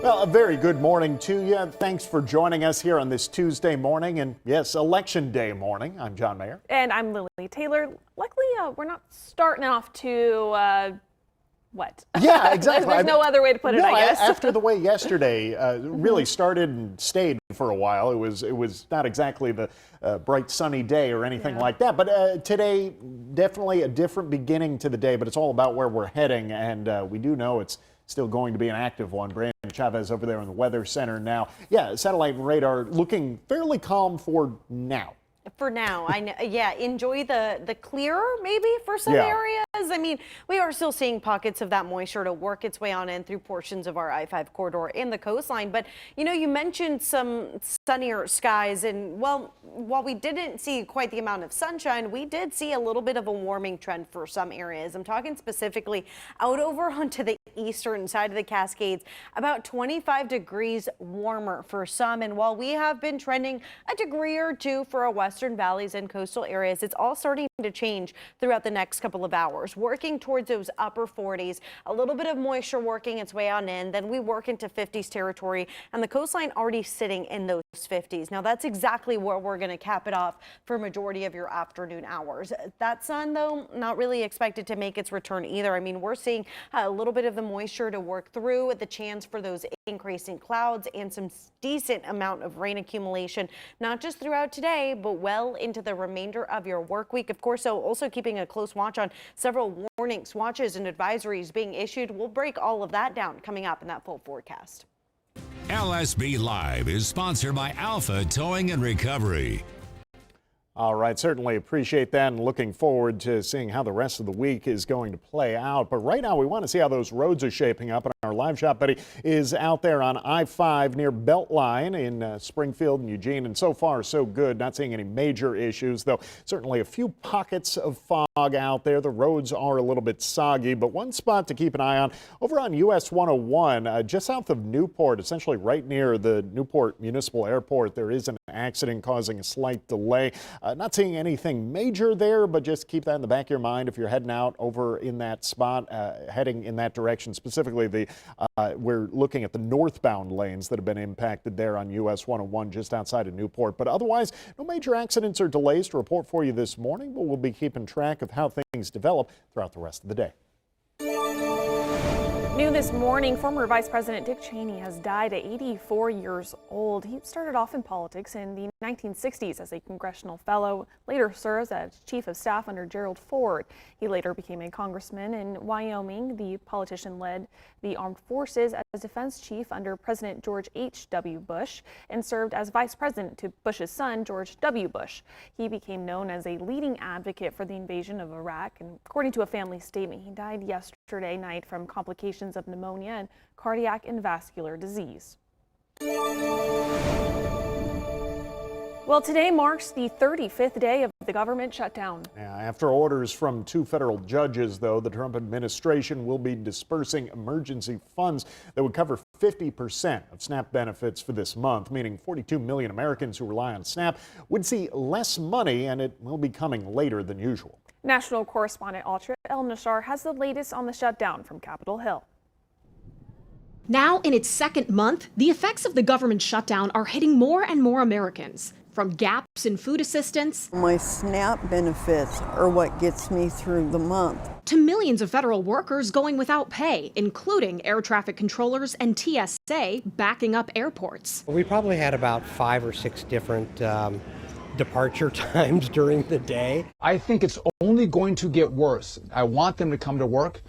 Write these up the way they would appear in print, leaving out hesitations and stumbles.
Well, a very good morning to you. Thanks for joining us here on this Tuesday morning. And yes, Election Day morning. I'm John Mayer. And I'm Lily Taylor. Luckily, we're not starting off to what? Yeah, exactly. There's no other way to put it, I guess. After the way yesterday really started and stayed for a while, it was not exactly the bright sunny day or anything like that. But today, definitely a different beginning to the day, but it's all about where we're heading. And we do know it's still going to be an active one. Briana Chavez over there in the Weather Center now. Yeah, satellite and radar looking fairly calm for now. For now, I know. Yeah, enjoy the clearer maybe for some areas. I mean, we are still seeing pockets of that moisture to work its way on in through portions of our I-5 corridor and the coastline. But, you know, you mentioned some sunnier skies. And, well, while we didn't see quite the amount of sunshine, we did see a little bit of a warming trend for some areas. I'm talking specifically out over onto the eastern side of the Cascades, about 25 degrees warmer for some. And while we have been trending a degree or two for our western valleys and coastal areas, it's all starting to change throughout the next couple of hours, working towards those upper 40s, a little bit of moisture working its way on in. Then we work into 50s territory, and the coastline already sitting in those 50s. Now that's exactly where we're going to cap it off for a majority of your afternoon hours. That sun, though, not really expected to make its return either. I mean, we're seeing a little bit of the moisture to work through, the chance for those increasing clouds and some decent amount of rain accumulation, not just throughout today, but well into the remainder of your work week. Of course, so also keeping a close watch on several warnings, watches, and advisories being issued. We'll break all of that down coming up in that full forecast. LSB Live is sponsored by Alpha Towing and Recovery. All right, certainly appreciate that and looking forward to seeing how the rest of the week is going to play out. But right now we want to see how those roads are shaping up. And our live shot buddy is out there on I-5 near Beltline in Springfield and Eugene. And so far, so good. Not seeing any major issues, though certainly a few pockets of fog out there. The roads are a little bit soggy, but one spot to keep an eye on over on US 101, just south of Newport, essentially right near the Newport Municipal Airport. There is an accident causing a slight delay. Not seeing anything major there, but just keep that in the back of your mind if you're heading out over in that spot, heading in that direction. Specifically, we're looking at the northbound lanes that have been impacted there on US 101 just outside of Newport. But otherwise, no major accidents or delays to report for you this morning, but we'll be keeping track of how things develop throughout the rest of the day. New this morning, former Vice President Dick Cheney has died at 84 years old. He started off in politics in the 1960s as a congressional fellow, later served as chief of staff under Gerald Ford. He later became a congressman in Wyoming. The politician led the armed forces as defense chief under President George H.W. Bush and served as vice president to Bush's son, George W. Bush. He became known as a leading advocate for the invasion of Iraq, and according to a family statement, he died yesterday night from complications of pneumonia and cardiac and vascular disease. Well, today marks the 35th day of the government shutdown. After orders from two federal judges, though, the Trump administration will be dispersing emergency funds that would cover 50% of SNAP benefits for this month, meaning 42 million Americans who rely on SNAP would see less money, and it will be coming later than usual. National correspondent Altra El Nashar has the latest on the shutdown from Capitol Hill. Now in its second month, the effects of the government shutdown are hitting more and more Americans. From gaps in food assistance, my SNAP benefits are what gets me through the month, to millions of federal workers going without pay, including air traffic controllers and TSA backing up airports. We probably had about 5 or 6 different departure times during the day. I think it's only going to get worse. I want them to come to work,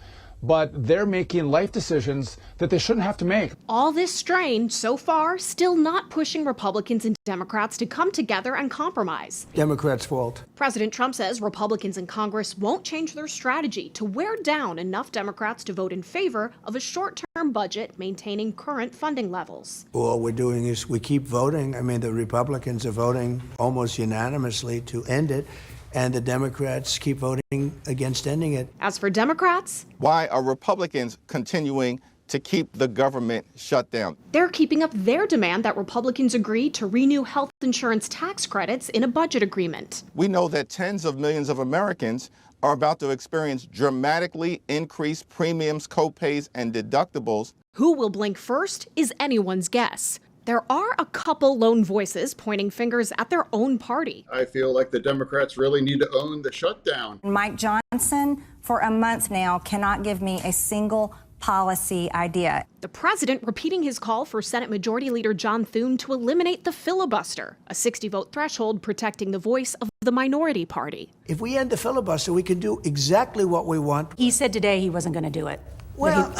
but they're making life decisions that they shouldn't have to make. All this strain, so far, still not pushing Republicans and Democrats to come together and compromise. Democrats' fault. President Trump says Republicans in Congress won't change their strategy to wear down enough Democrats to vote in favor of a short-term budget maintaining current funding levels. All we're doing is we keep voting. I mean, the Republicans are voting almost unanimously to end it, and the Democrats keep voting against ending it. As for Democrats, why are Republicans continuing to keep the government shut down. They're keeping up their demand that Republicans agree to renew health insurance tax credits in a budget agreement. We know that tens of millions of Americans are about to experience dramatically increased premiums, copays, and deductibles. Who will blink first is anyone's guess. There are a couple lone voices pointing fingers at their own party. I feel like the Democrats really need to own the shutdown. Mike Johnson, for a month now, cannot give me a single policy idea. The president repeating his call for Senate Majority Leader John Thune to eliminate the filibuster, a 60-vote threshold protecting the voice of the minority party. If we end the filibuster, we can do exactly what we want. He said today he wasn't going to do it. Well,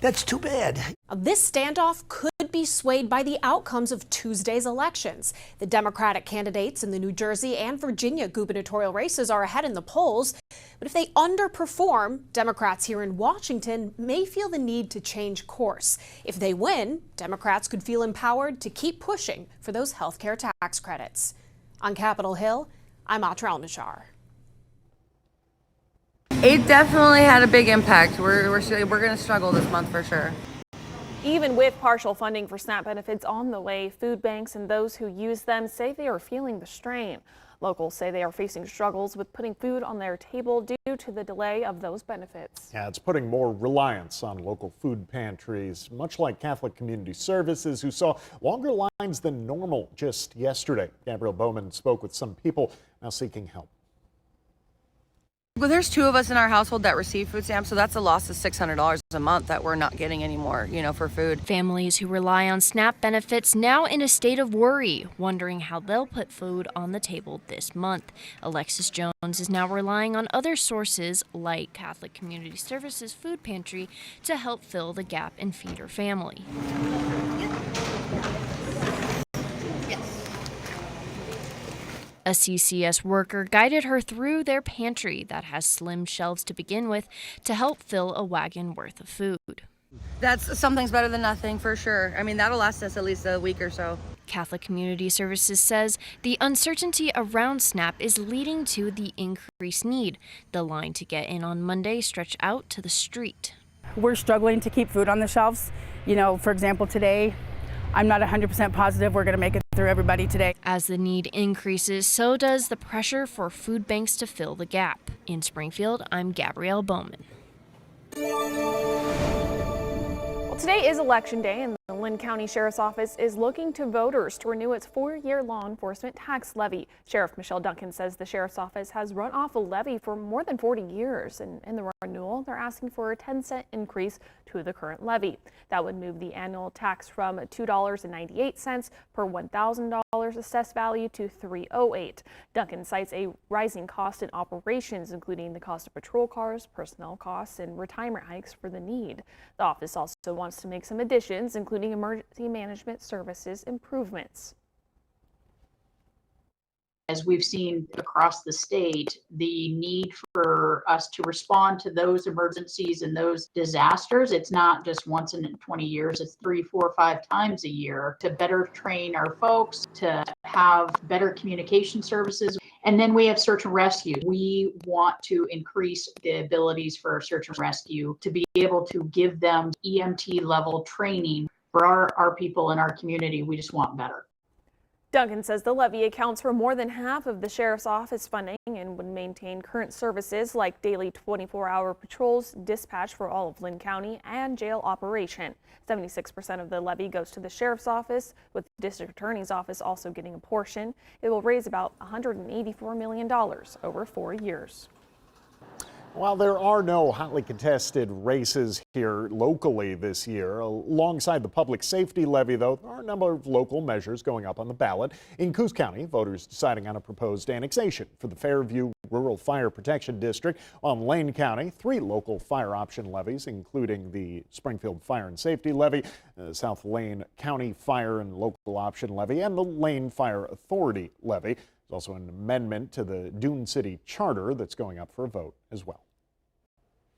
that's too bad. This standoff could be swayed by the outcomes of Tuesday's elections. The Democratic candidates in the New Jersey and Virginia gubernatorial races are ahead in the polls. But if they underperform, Democrats here in Washington may feel the need to change course. If they win, Democrats could feel empowered to keep pushing for those health care tax credits. On Capitol Hill, I'm Atra Al-Nashar. It definitely had a big impact. We're going to struggle this month for sure. Even with partial funding for SNAP benefits on the way, food banks and those who use them say they are feeling the strain. Locals say they are facing struggles with putting food on their table due to the delay of those benefits. Yeah, it's putting more reliance on local food pantries, much like Catholic Community Services, who saw longer lines than normal just yesterday. Gabrielle Bowman spoke with some people now seeking help. Well, there's 2 of us in our household that receive food stamps, so that's a loss of $600 a month that we're not getting anymore, for food. Families who rely on SNAP benefits now in a state of worry, wondering how they'll put food on the table this month. Alexis Jones is now relying on other sources like Catholic Community Services Food Pantry to help fill the gap and feed her family. A CCS worker guided her through their pantry that has slim shelves to begin with to help fill a wagon worth of food. Something's better than nothing for sure. I mean, that'll last us at least a week or so. Catholic Community Services says the uncertainty around SNAP is leading to the increased need. The line to get in on Monday stretched out to the street. We're struggling to keep food on the shelves. For example, today, I'm not 100% positive we're going to make it through everybody today. As the need increases, so does the pressure for food banks to fill the gap. In Springfield, I'm Gabrielle Bowman. Well, today is Election Day, and the Lynn County Sheriff's Office is looking to voters to renew its 4-year law enforcement tax levy. Sheriff Michelle Duncan says the Sheriff's Office has run off a levy for more than 40 years, and in the renewal, they're asking for a 10-cent increase to the current levy. That would move the annual tax from $2.98 per $1,000 assessed value to $3.08. Duncan cites a rising cost in operations, including the cost of patrol cars, personnel costs, and retirement hikes for the need. The office also wants to make some additions, including emergency management services improvements. As we've seen across the state, the need for us to respond to those emergencies and those disasters, it's not just once in 20 years, it's 3, 4, 5 times a year to better train our folks, to have better communication services. And then we have search and rescue. We want to increase the abilities for search and rescue to be able to give them EMT level training for our people in our community. We just want better. Duncan says the levy accounts for more than half of the Sheriff's Office funding and would maintain current services like daily 24-hour patrols, dispatch for all of Lynn County, and jail operation. 76% of the levy goes to the Sheriff's Office, with the District Attorney's Office also getting a portion. It will raise about $184 million over 4 years. While there are no hotly contested races here locally this year, alongside the public safety levy, though, there are a number of local measures going up on the ballot. In Coos County, voters deciding on a proposed annexation for the Fairview Rural Fire Protection District. While in Lane County, 3 local fire option levies, including the Springfield Fire and Safety Levy, South Lane County Fire and Local Option Levy, and the Lane Fire Authority Levy. There's also an amendment to the Dune City Charter that's going up for a vote as well.